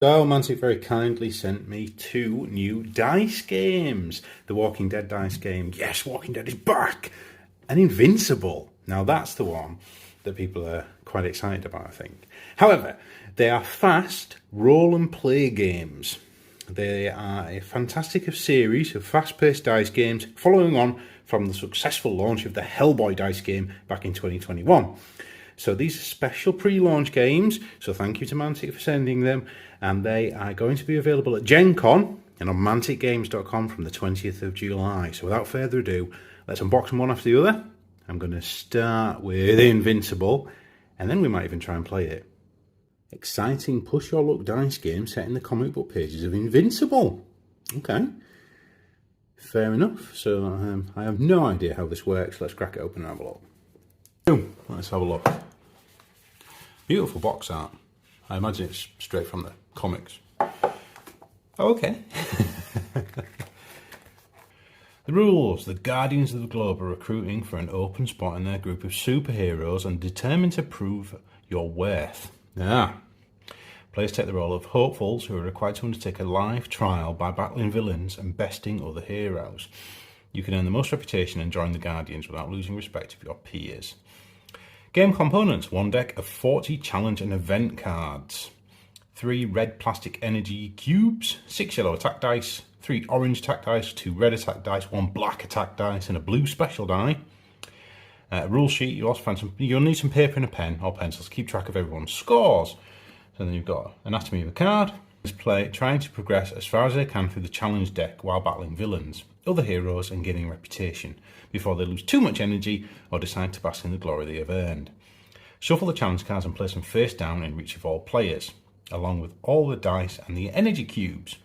So Mantic very kindly sent me 2 new dice games. The Walking Dead dice game, yes, Walking Dead is back! And Invincible. Now that's the one that people are quite excited about, I think. However, they are fast roll and play games. They are a fantastic series of fast-paced dice games following on from the successful launch of the Hellboy dice game back in 2021. So these are special pre-launch games, so thank you to Mantic for sending them, and they are going to be available at GenCon and on manticgames.com from the 20th of July. So without further ado, let's unbox them one after the other. I'm going to start with Invincible, and then we might even try and play it. Exciting push-your-luck dice game set in the comic book pages of Invincible. Okay, fair enough. So I have no idea how this works. Let's crack it open and have a look. Boom. Let's have a look. Beautiful box art. I imagine it's straight from the comics. Oh, okay. The rules. The Guardians of the Globe are recruiting for an open spot in their group of superheroes and determined to prove your worth. Players take the role of hopefuls who are required to undertake a live trial by battling villains and besting other heroes. You can earn the most reputation and join the Guardians without losing respect of your peers. Game components: 1 deck of 40 challenge and event cards, 3 red plastic energy cubes, 6 yellow attack dice, 3 orange attack dice, 2 red attack dice, 1 black attack dice, and a blue special die. Rule sheet. You'll need some paper and a pen or pencils to keep track of everyone's scores. So then you've got anatomy of a card. Trying to progress as far as they can through the challenge deck while battling villains, other heroes, and gaining reputation before they lose too much energy or decide to bask in the glory they have earned. Shuffle the challenge cards and place them face down in reach of all players, along with all the dice and the energy cubes.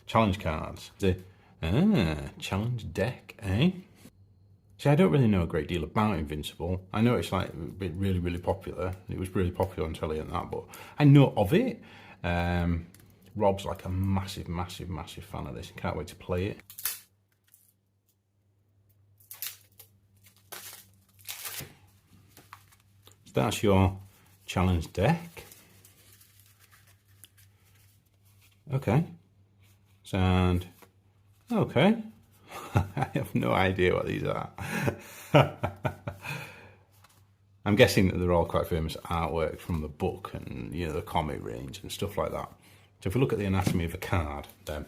Challenge cards. The challenge deck, eh? See, I don't really know a great deal about Invincible. I know it's like really, really popular. It was really popular until I learned that, but I know of it. Rob's like a massive fan of this. Can't wait to play it. So that's your challenge deck. Okay. And okay. I have no idea what these are. I'm guessing that they're all quite famous artwork from the book and, you know, the comic range and stuff like that. So if we look at the anatomy of a card then.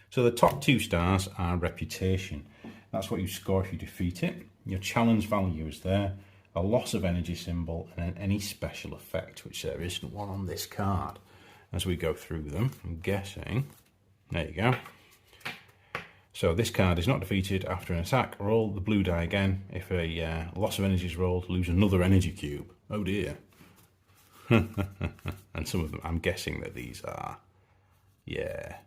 So the top 2 stars are reputation. That's what you score if you defeat it. Your challenge value is there. A loss of energy symbol and any special effect, which there isn't one on this card. As we go through them, I'm guessing. There you go. So this card is not defeated after an attack. Roll the blue die again. If a loss of energy is rolled, lose another energy cube. Oh dear. And some of them, I'm guessing that these are, yeah,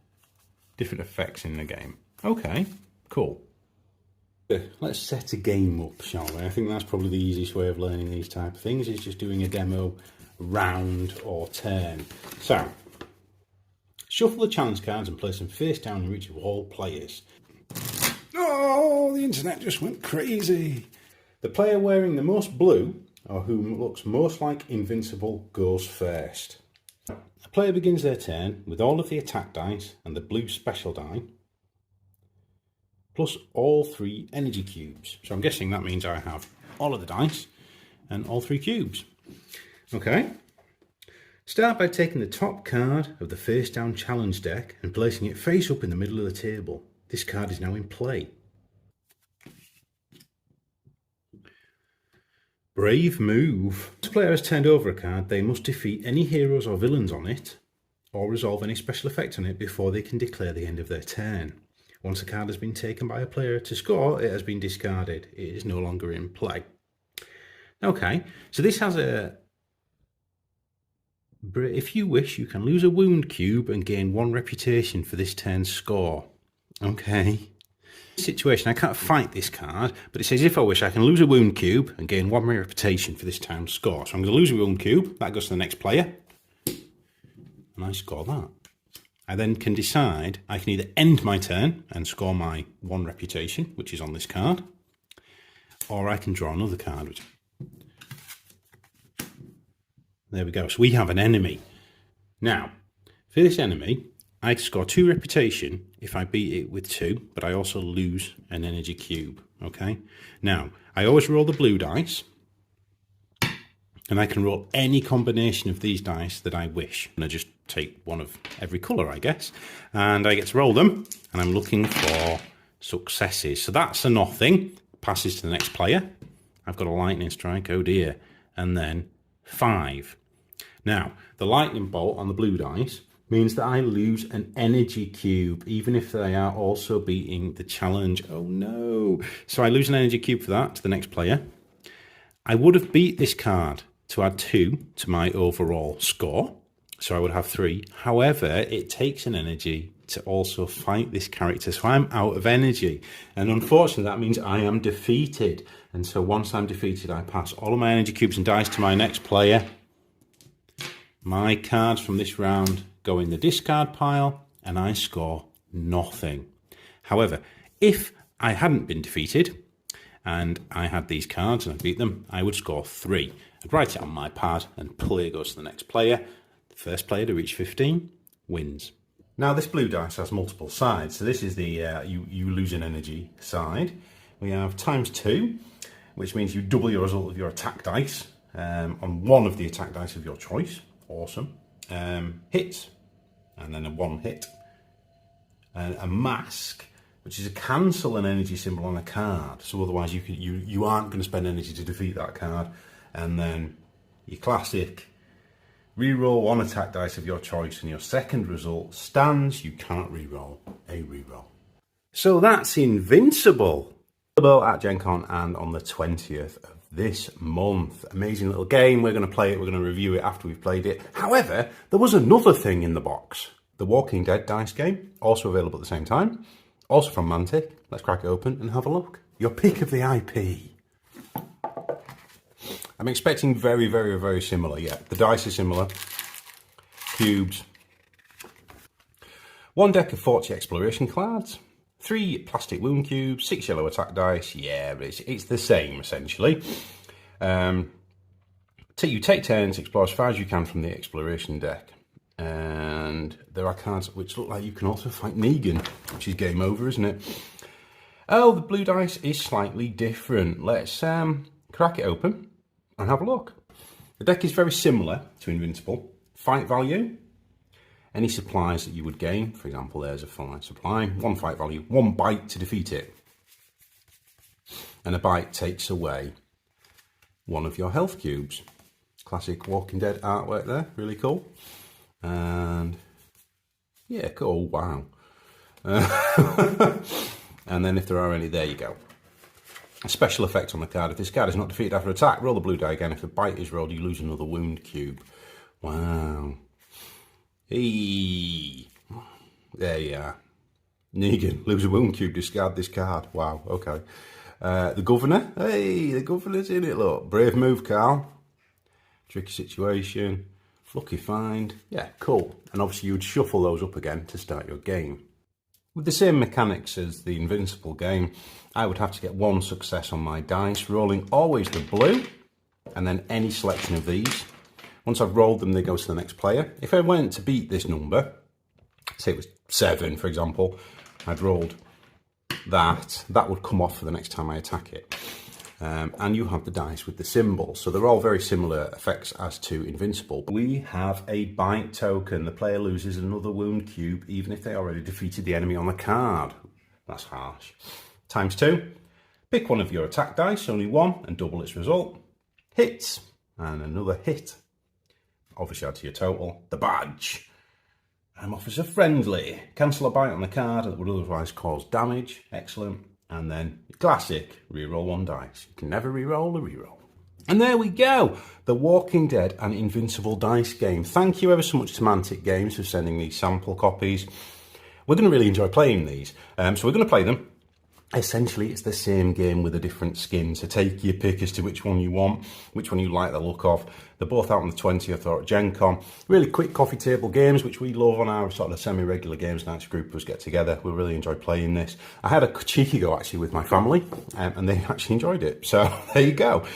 different effects in the game. Okay, cool. Let's set a game up, shall we? I think that's probably the easiest way of learning these type of things, is just doing a demo round or turn. So, shuffle the challenge cards and place them face down in reach of all players. Oh, the internet just went crazy. The player wearing the most blue, or who looks most like Invincible, goes first. The player begins their turn with all of the attack dice and the blue special die, plus all 3 energy cubes. So I'm guessing that means I have all of the dice and all 3 cubes. Okay. Start by taking the top card of the face down challenge deck and placing it face up in the middle of the table. This card is now in play. Brave move. Once a player has turned over a card, they must defeat any heroes or villains on it, or resolve any special effect on it before they can declare the end of their turn. Once a card has been taken by a player to score, it has been discarded. It is no longer in play. Okay, so this has a... If you wish, you can lose a wound cube and gain 1 reputation for this turn's score. Okay. Situation, I can't fight this card, but it says if I wish I can lose a wound cube and gain 1 reputation for this town's score. So I'm going to lose a wound cube, that goes to the next player, and I score that. I then can decide I can either end my turn and score my 1 reputation, which is on this card, or I can draw another card. Which... There we go, so we have an enemy. Now, For this enemy, I score 2 reputation if I beat it with 2, but I also lose an energy cube, okay? Now, I always roll the blue dice, and I can roll any combination of these dice that I wish. And I just take one of every colour, I guess, and I get to roll them, and I'm looking for successes. So that's a nothing, passes to the next player. I've got a lightning strike, oh dear, and then 5. Now, the lightning bolt on the blue dice means that I lose an energy cube, even if they are also beating the challenge. Oh no. So I lose an energy cube for that to the next player. I would have beat this card to add 2 to my overall score, so I would have 3. However, it takes an energy to also fight this character, so I'm out of energy. And unfortunately, that means I am defeated. And so once I'm defeated, I pass all of my energy cubes and dice to my next player. My cards from this round go in the discard pile, and I score nothing. However, if I hadn't been defeated, and I had these cards and I beat them, I would score 3. I'd write it on my pad, and player goes to the next player. The first player to reach 15 wins. Now, this blue dice has multiple sides. So this is the you lose an energy side. We have ×2, which means you double your result of your attack dice on one of the attack dice of your choice. Awesome. Hits, and then a 1 hit. And a mask, which is a cancel an energy symbol on a card. So otherwise you aren't going to spend energy to defeat that card. And then your classic, reroll 1 attack dice of your choice, and your second result stands. You can't reroll a reroll. So that's Invincible. Available at GenCon and on the 20th of this month. Amazing little game. We're going to play it. We're going to review it after we've played it. However, there was another thing in the box. The Walking Dead dice game, also available at the same time. Also from Mantic. Let's crack it open and have a look. Your pick of the IP. I'm expecting very, very, very similar. Yeah, the dice are similar. Cubes. 1 deck of 40 exploration cards. 3 plastic wound cubes. 6 yellow attack dice. Yeah, but it's the same, essentially. You take turns, explore as far as you can from the exploration deck. And there are cards which look like you can also fight Negan, which is game over, isn't it? Oh, the blue dice is slightly different. Let's crack it open and have a look. The deck is very similar to Invincible. Fight value, any supplies that you would gain. For example, there's a fight supply. 1 fight value, 1 bite to defeat it. And a bite takes away 1 of your health cubes. Classic Walking Dead artwork there, really cool. And yeah, cool, wow. And then if there are any, there you go. A special effect on the card. If this card is not defeated after attack, roll the blue die again. If the bite is rolled, you lose another wound cube. Wow. Hey. There you are. Negan, lose a wound cube, discard this card. Wow, okay. The Governor. Hey, the Governor's in it, look. Brave move, Carl. Tricky situation. Lucky find. Yeah, cool. And obviously you would shuffle those up again to start your game. With the same mechanics as the Invincible game, I would have to get 1 success on my dice, rolling always the blue, and then any selection of these. Once I've rolled them, they go to the next player. If I went to beat this number, say it was 7, for example, I'd rolled that would come off for the next time I attack it. And you have the dice with the symbols. So they're all very similar effects as to Invincible. We have a bite token. The player loses another wound cube, even if they already defeated the enemy on the card. That's harsh. ×2. Pick 1 of your attack dice, only 1, and double its result. Hits, and another hit. Obviously add to your total. The badge. I'm officer friendly. Cancel a bite on the card that would otherwise cause damage. Excellent. And then classic, reroll 1 dice. You can never reroll a reroll. And there we go. The Walking Dead and Invincible dice game. Thank you ever so much to Mantic Games for sending these sample copies. We're going to really enjoy playing these. So we're going to play them. Essentially, it's the same game with a different skin. So take your pick as to which one you want, which one you like the look of. They're both out on the 20th or at GenCon. Really quick coffee table games, which we love on our sort of semi-regular games nights group of us get together. We really enjoy playing this. I had a cheeky go actually with my family, and they actually enjoyed it. So there you go.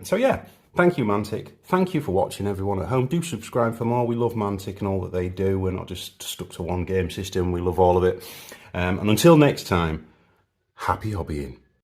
So yeah, thank you, Mantic. Thank you for watching, everyone at home. Do subscribe for more. We love Mantic and all that they do. We're not just stuck to one game system. We love all of it. And until next time, happy hobbying.